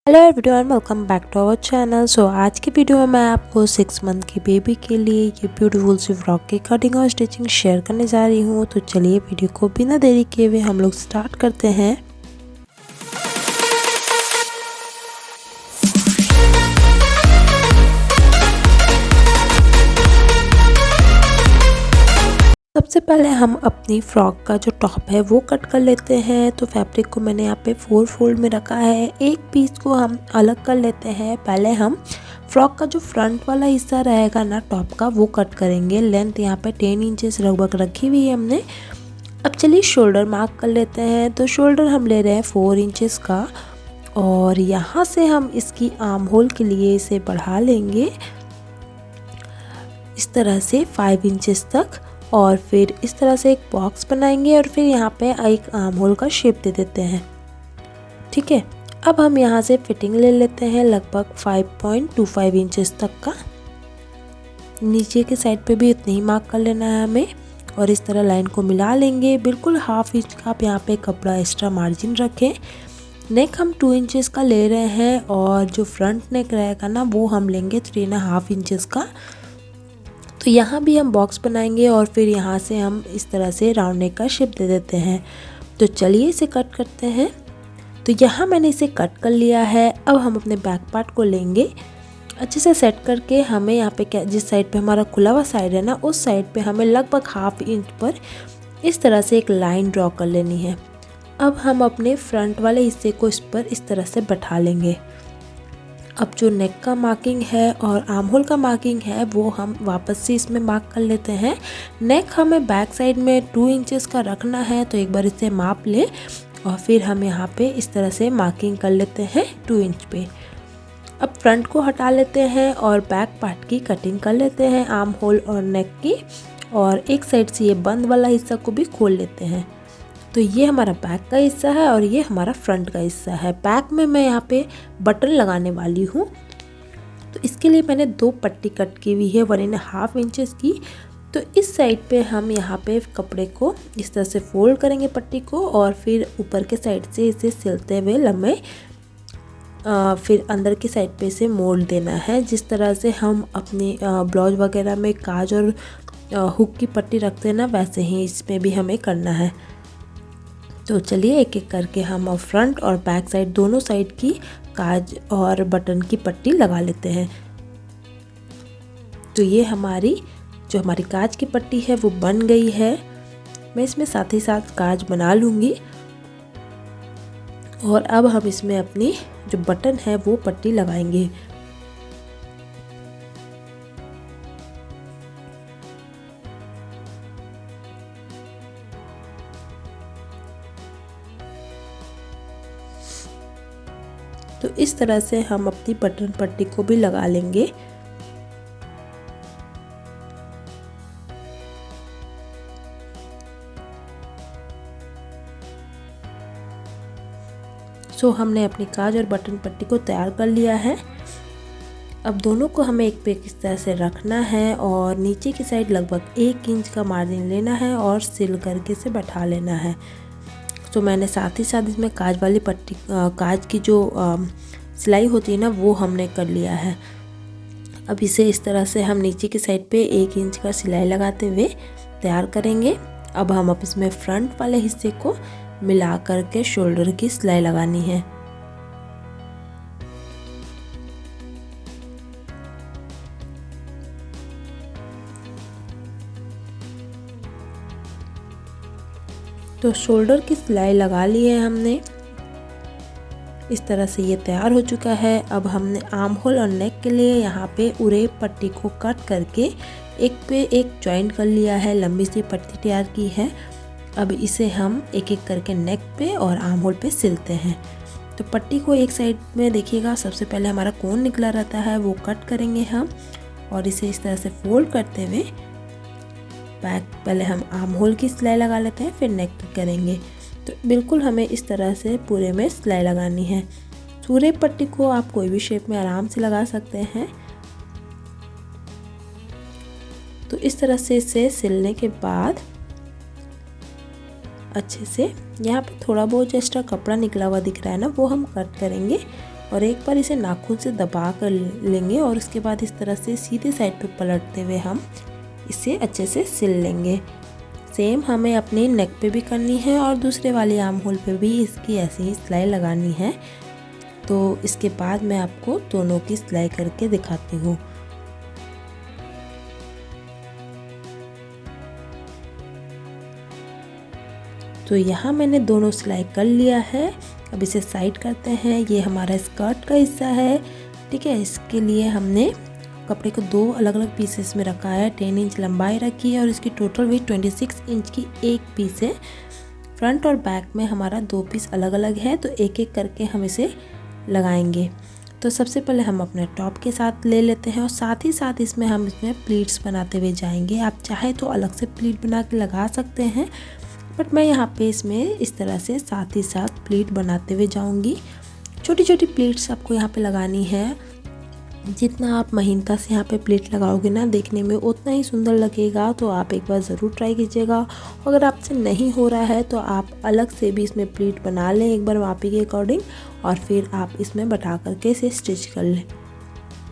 Hello everyone, welcome back to our channel. आज की video में मैं आपको 6 मंथ की बेबी के लिए ये ब्यूटीफुल सी फ्रॉक की कटिंग और स्टिचिंग शेयर करने जा रही हूँ। तो चलिए वीडियो को बिना देरी किए हुए हम लोग स्टार्ट करते हैं। सबसे पहले हम अपनी फ्रॉक का जो टॉप है वो कट कर लेते हैं। तो फैब्रिक को मैंने यहाँ पे 4 फोल्ड में रखा है। एक पीस को हम अलग कर लेते हैं। पहले हम फ्रॉक का जो फ्रंट वाला हिस्सा रहेगा ना टॉप का, वो कट करेंगे। लेंथ यहाँ पे 10 इंचेस लगभग रखी हुई है हमने। अब चलिए शोल्डर मार्क कर लेते हैं। तो शोल्डर हम ले रहे हैं 4 इंचेस का, और यहाँ से हम इसकी आर्म होल के लिए इसे बढ़ा लेंगे इस तरह से 5 इंचेस तक, और फिर इस तरह से एक बॉक्स बनाएंगे और फिर यहाँ पे एक आर्म होल का शेप दे देते हैं। ठीक है, अब हम यहाँ से फिटिंग ले लेते हैं लगभग 5.25 इंचेस तक का। नीचे के साइड पे भी इतनी ही मार्क कर लेना है हमें, और इस तरह लाइन को मिला लेंगे। बिल्कुल हाफ इंच का आप यहाँ पे कपड़ा एक्स्ट्रा मार्जिन रखें। नेक हम 2 इंचेस का ले रहे हैं, और जो फ्रंट नेक रहेगा ना वो हम लेंगे 3.5 इंचेस का। तो यहाँ भी हम बॉक्स बनाएंगे और फिर यहाँ से हम इस तरह से राउंड नेक का शेप दे देते हैं। तो चलिए इसे कट करते हैं। तो यहाँ मैंने इसे कट कर लिया है। अब हम अपने बैक पार्ट को लेंगे, अच्छे से सेट करके हमें यहाँ पे जिस साइड पे हमारा खुला हुआ साइड है ना, उस साइड पे हमें लगभग हाफ इंच पर इस तरह से एक लाइन ड्रॉ कर लेनी है। अब हम अपने फ्रंट वाले हिस्से को इस पर इस तरह से बैठा लेंगे। अब जो नेक का मार्किंग है और आर्म होल का मार्किंग है वो हम वापस से इसमें मार्क कर लेते हैं। नेक हमें बैक साइड में 2 इंचेस का रखना है, तो एक बार इसे माप ले और फिर हम यहाँ पे इस तरह से मार्किंग कर लेते हैं 2 इंच पे। अब फ्रंट को हटा लेते हैं और बैक पार्ट की कटिंग कर लेते हैं, आर्म होल और नेक की, और एक साइड से ये बंद वाला हिस्सा को भी खोल लेते हैं। तो ये हमारा बैक का हिस्सा है और ये हमारा फ्रंट का हिस्सा है। बैक में मैं यहाँ पे बटन लगाने वाली हूँ, तो इसके लिए मैंने 2 पट्टी कट की हुई है 1.5 इंचेस की। तो इस साइड पे हम यहाँ पे कपड़े को इस तरह से फोल्ड करेंगे पट्टी को, और फिर ऊपर के साइड से इसे सिलते हुए लम्बे फिर अंदर की साइड पे इसे मोड़ देना है। जिस तरह से हम अपनी ब्लाउज वगैरह में काज और हुक की पट्टी रखते हैं ना, वैसे ही इसमें भी हमें करना है। तो चलिए एक एक करके हम फ्रंट और बैक साइड दोनों साइड की काज और बटन की पट्टी लगा लेते हैं। तो ये हमारी काज की पट्टी है वो बन गई है। मैं इसमें साथ ही साथ काज बना लूँगी, और अब हम इसमें अपनी जो बटन है वो पट्टी लगाएंगे। तो इस तरह से हम अपनी बटन पट्टी को भी लगा लेंगे। हमने अपनी काज और बटन पट्टी को तैयार कर लिया है। अब दोनों को हमें एक पे इस तरह से रखना है, और नीचे की साइड लगभग 1 इंच का मार्जिन लेना है और सिल करके इसे बैठा लेना है। तो मैंने साथ ही साथ इसमें काज वाली पट्टी काज की जो सिलाई होती है ना वो हमने कर लिया है। अब इसे इस तरह से हम नीचे की साइड पे 1 इंच का सिलाई लगाते हुए तैयार करेंगे। अब इसमें फ्रंट वाले हिस्से को मिला करके शोल्डर की सिलाई लगानी है। तो शोल्डर की सिलाई लगा ली है हमने। इस तरह से ये तैयार हो चुका है। अब हमने आर्म होल और नेक के लिए यहाँ पे उरे पट्टी को कट करके एक पे एक जॉइंट कर लिया है, लंबी सी पट्टी तैयार की है। अब इसे हम एक एक करके नेक पे और आर्म होल पे सिलते हैं। तो पट्टी को एक साइड में देखिएगा, सबसे पहले हमारा कोन निकला रहता है वो कट करेंगे हम, और इसे इस तरह से फोल्ड करते हुए पहले हम आर्म होल की सिलाई लगा लेते हैं, फिर नेक की करेंगे। तो बिल्कुल हमें इस तरह से पूरे में सिलाई लगानी है। पूरे पट्टी को आप कोई भी शेप में आराम से लगा सकते हैं। तो इस तरह से इसे सिलने के बाद अच्छे से यहाँ पे थोड़ा बहुत जो एक्स्ट्रा कपड़ा निकला हुआ दिख रहा है ना, वो हम कट करेंगे और एक बार इसे नाखून से दबा कर लेंगे और उसके बाद इस तरह से सीधे साइड पे पलटते हुए हम इसे अच्छे से सिल लेंगे। सेम हमें अपने नेक पे भी करनी है और दूसरे वाले आर्म होल पे भी इसकी ऐसे ही सिलाई लगानी है। तो इसके बाद मैं आपको दोनों की सिलाई करके दिखाती हूँ। तो यहाँ मैंने दोनों सिलाई कर लिया है। अब इसे साइड करते हैं। ये हमारा स्कर्ट का हिस्सा है, ठीक है। इसके लिए हमने कपड़े को 2 अलग अलग पीसेस में रखा है। 10 इंच लंबाई रखी है और इसकी टोटल वेट 26 इंच की एक पीस है। फ्रंट और बैक में हमारा 2 पीस अलग अलग है, तो एक एक करके हम इसे लगाएंगे। तो सबसे पहले हम अपने टॉप के साथ ले लेते हैं और साथ ही साथ इसमें प्लीट्स बनाते हुए जाएंगे। आप चाहे तो अलग से प्लीट बना के लगा सकते हैं, बट मैं यहाँ पे इसमें इस तरह से साथ ही साथ प्लीट बनाते हुए जाऊँगी। छोटी छोटी प्लीट्स आपको यहाँ पे लगानी है। जितना आप महीनता से यहाँ पे प्लीट लगाओगे ना, देखने में उतना ही सुंदर लगेगा। तो आप एक बार ज़रूर ट्राई कीजिएगा। अगर आपसे नहीं हो रहा है तो आप अलग से भी इसमें प्लीट बना लें एक बार मापी के अकॉर्डिंग, और फिर आप इसमें बैठा करके इसे स्टिच कर लें।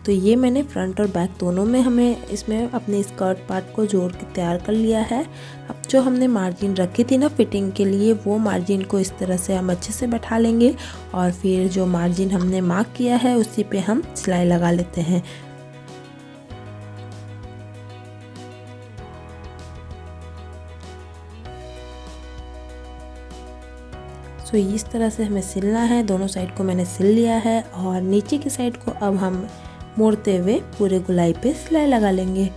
तो ये मैंने फ्रंट और बैक दोनों में हमें इसमें अपने स्कर्ट पार्ट को जोड़ के तैयार कर लिया है। अब जो हमने मार्जिन रखी थी ना फिटिंग के लिए, वो मार्जिन को इस तरह से हम अच्छे से बैठा लेंगे और फिर जो मार्जिन हमने मार्क किया है उसी पे हम सिलाई लगा लेते हैं। तो इस तरह से हमें सिलना है। दोनों साइड को मैंने सिल लिया है और नीचे की साइड को अब हम मोड़ते हुए पूरे गोलाई पे सिलाई लगा लेंगे।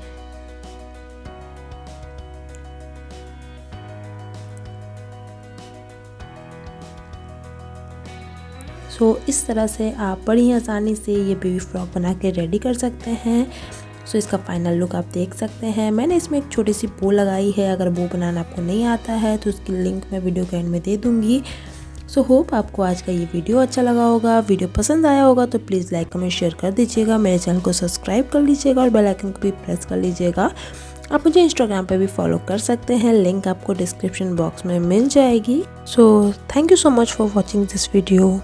इस तरह से आप बड़ी आसानी से ये बेबी फ्रॉक बना के रेडी कर सकते हैं। इसका फाइनल लुक आप देख सकते हैं। मैंने इसमें एक छोटी सी बो लगाई है। अगर बो बनाना आपको नहीं आता है तो उसकी लिंक मैं वीडियो के एंड में दे दूँगी। होप आपको आज का ये वीडियो अच्छा लगा होगा। वीडियो पसंद आया होगा तो प्लीज़ लाइक कमेंट शेयर कर दीजिएगा। मेरे चैनल को सब्सक्राइब कर लीजिएगा और बेल आइकन को भी प्रेस कर लीजिएगा। आप मुझे इंस्टाग्राम पे भी फॉलो कर सकते हैं, लिंक आपको डिस्क्रिप्शन बॉक्स में मिल जाएगी। Thank you so much for watching this video.